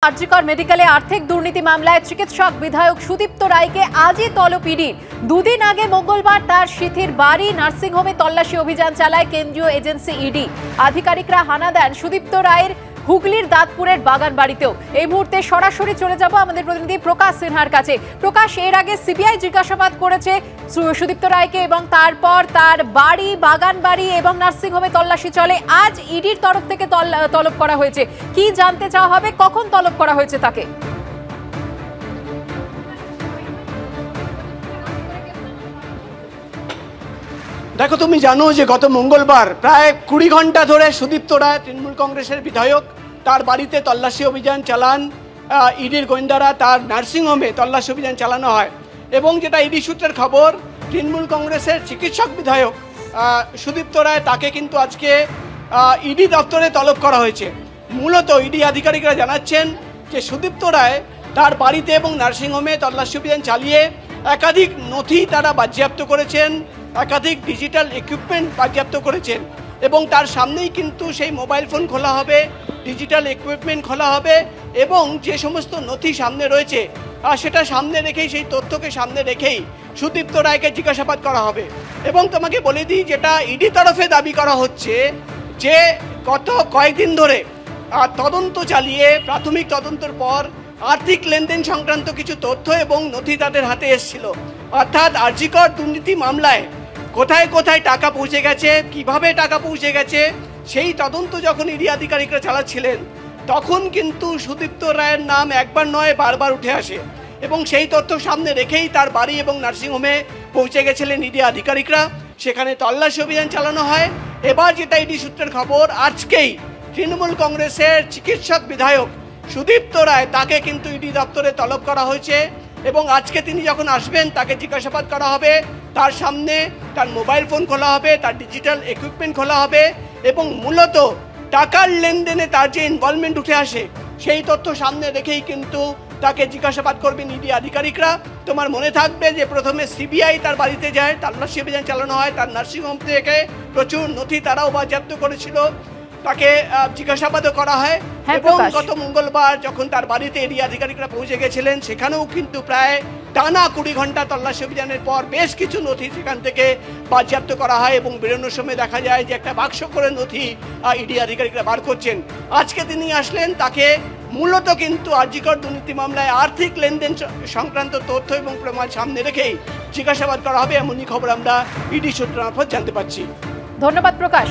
আরজিকর মেডিকেলে আর্থিক দুর্নীতি মামলায় চিকিৎসক বিধায়ক সুদীপ্ত রায়কে আজই তলব ইডির। দুদিন আগে মঙ্গলবার তার সিথির বাড়ি নার্সিংহোমে তল্লাশি অভিযান চালায় কেন্দ্রীয় এজেন্সি ইডি। আধিকারিকরা হানা দেন সুদীপ্ত রায়ের হুগলির দাঁতপুরের বাগান বাড়িতেও। এই মুহূর্তে সরাসরি চলে যাব আমাদের প্রতিনিধি প্রকাশ সিনহার কাছে। প্রকাশ, এর আগে সিবিআই জিজ্ঞাসাবাদ করেছে সুদীপ্ত রায়কে এবং তারপর তার বাড়ি, বাগান বাড়ি এবং নার্সিংহোমে তল্লাশি চলে। আজ ইডির তরফ থেকে তলব করা হয়েছে। কি জানতে চাওয়া হবে, কখন তলব করা হয়েছে তাকে? দেখো, তুমি জানো যে গত মঙ্গলবার প্রায় 20 ঘন্টা ধরে সুদীপ্ত রায়, তৃণমূল কংগ্রেসের বিধায়ক, তার বাড়িতে তল্লাশি অভিযান চালান। ইডির গোয়েন্দারা তার নার্সিংহোমে তল্লাশি অভিযান চালানো হয় এবং যেটা ইডি সূত্রের খবর, তৃণমূল কংগ্রেসের চিকিৎসক বিধায়ক সুদীপ্ত রায়, তাকে কিন্তু আজকে ইডি দপ্তরে তলব করা হয়েছে। মূলত ইডি আধিকারিকরা জানাচ্ছেন যে সুদীপ্ত রায় তার বাড়িতে এবং নার্সিংহোমে তল্লাশি অভিযান চালিয়ে একাধিক নথি তারা বাজেয়াপ্ত করেছেন, একাধিক ডিজিটাল ইকুইপমেন্ট বাজেয়াপ্ত করেছেন এবং তার সামনেই কিন্তু সেই মোবাইল ফোন খোলা হবে, ডিজিটাল ইকুইপমেন্ট খোলা হবে এবং যে সমস্ত নথি সামনে রয়েছে সেটা সামনে রেখেই, সেই তথ্যকে সামনে রেখেই সুদীপ্ত রায়কে জিজ্ঞাসাবাদ করা হবে। এবং তোমাকে বলে দিই, যেটা ইডি তরফে দাবি করা হচ্ছে যে গত কয়েকদিন ধরে তদন্ত চালিয়ে প্রাথমিক তদন্তের পর আর্থিক লেনদেন সংক্রান্ত কিছু তথ্য এবং নথি তাদের হাতে এসেছিল। অর্থাৎ আরজিকর দুর্নীতি মামলায় কোথায় কোথায় টাকা পৌঁছে গেছে, কিভাবে টাকা পৌঁছে গেছে, সেই তদন্ত যখন ইডি আধিকারিকরা চালাচ্ছিলেন তখন কিন্তু সুদীপ্ত রায়ের নাম একবার নয় বারবার উঠে আসে এবং সেই তথ্য সামনে রেখেই তার বাড়ি এবং নার্সিংহোমে পৌঁছে গেছিলেন ইডি আধিকারিকরা। সেখানে তল্লাশি অভিযান চালানো হয়। এবার যেটা ইডি সূত্রের খবর, আজকেই তৃণমূল কংগ্রেসের চিকিৎসক বিধায়ক সুদীপ্ত রায়, তাকে কিন্তু ইডি দপ্তরে তলব করা হয়েছে এবং আজকে তিনি যখন আসবেন তাকে জিজ্ঞাসাবাদ করা হবে। তার সামনে তার মোবাইল ফোন খোলা হবে, তার ডিজিটাল ইকুইপমেন্ট খোলা হবে এবং মূলত টাকার লেনদেনে তার যে ইনভলভমেন্ট উঠে আসে সেই তথ্য সামনে রেখেই কিন্তু তাকে জিজ্ঞাসাবাদ করবেন ইডি আধিকারিকরা। তোমার মনে থাকবে যে প্রথমে সিবিআই তার বাড়িতে যায়, তল্লাশি অভিযান চালানো হয়, তার নার্সিংহোম থেকে প্রচুর নথি তারাও বাজেয়াপ্ত করেছিল, তাকে জিজ্ঞাসাবাদও করা হয় এবং গত মঙ্গলবার যখন তার বাড়িতে ইডি আধিকারিকরা পৌঁছে গেছিলেন সেখানেও কিন্তু প্রায় টানা 20 ঘন্টা তল্লাশি অভিযানের পর বেশ কিছু নথি সেখান থেকে বাজেয়াপ্ত করা হয় এবং বেরোনোর সময় দেখা যায় যে একটা বাক্স করে নথি ইডি আধিকারিকরা বার করছেন। আজকে তিনি আসলেন, তাকে মূলত কিন্তু আরজিকর দুর্নীতি মামলায় আর্থিক লেনদেন সংক্রান্ত তথ্য এবং প্রমাণ সামনে রেখেই জিজ্ঞাসাবাদ করা হবে, এমনই খবর আমরা ইডি সূত্র মারফত জানতে পারছি। ধন্যবাদ প্রকাশ।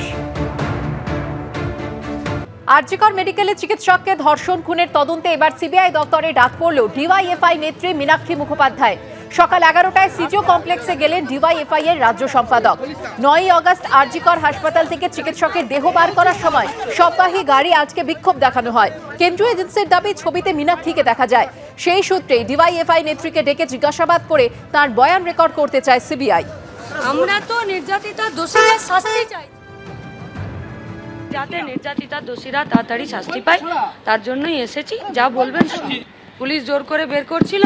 আরজিকর মেডিকেলে চিকিৎসককে ধর্ষণ খুনের তদন্তে এবার সিবিআই দপ্তরে ডাক পড়ল ডিওয়াইএফআই নেত্রী মীনাক্ষী মুখোপাধ্যায়। সকাল 11টায় সিজিও কমপ্লেক্সে গেলেন ডিওয়াইএফআই এর রাজ্য সম্পাদক। 9ই আগস্ট আরজিকর হাসপাতাল থেকে চিকিৎসকের দেহ বার করার সময় সববাহী গাড়ি আজকে বিক্ষোভ দেখানো হয়। কেন্দ্রীয় এজেন্সির দাবি ছবিতে মীনাক্ষীকে দেখা যায়। সেই সূত্রেই ডিওয়াইএফআই নেত্রীকে ডেকে জিজ্ঞাসাবাদ করে তার বয়ান রেকর্ড করতে চায় সিবিআই। আমরা তো নির্যাতিতা দোষীদের শাস্তি চাই, যাতে নির্যাতিতা দোষীরা তাড়াতাড়ি শাস্তি পায়, তার জন্যই এসেছি। যা বলবেন, পুলিশ জোর করে বের করছিল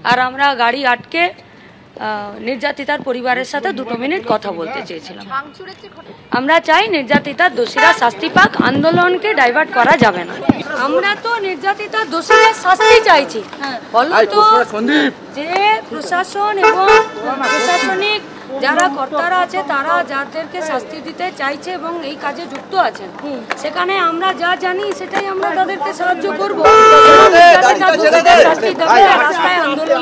আর আমরা গাড়ি আটকে নির্যাতিতার পরিবারের সাথে 2 মিনিট কথা বলতে চেয়েছিলাম। আমরা চাই নির্যাতিতার দোষীরা শাস্তি পাক, আন্দোলনকে ডাইভার্ট করা যাবে না। আমরা তো নির্যাতিতার দোষীদের শাস্তি চাইছি। বলতো যে প্রশাসন এবং প্রশাসনিক যারা কর্তারা আছে তারা যাদেরকে শাস্তি দিতে চাইছে এবং এই কাজে যুক্ত আছেন, সেখানে আমরা যা জানি সেটাই আমরা তাদেরকে সাহায্য করবো। শাস্তি দেবে, রাস্তায় আন্দোলন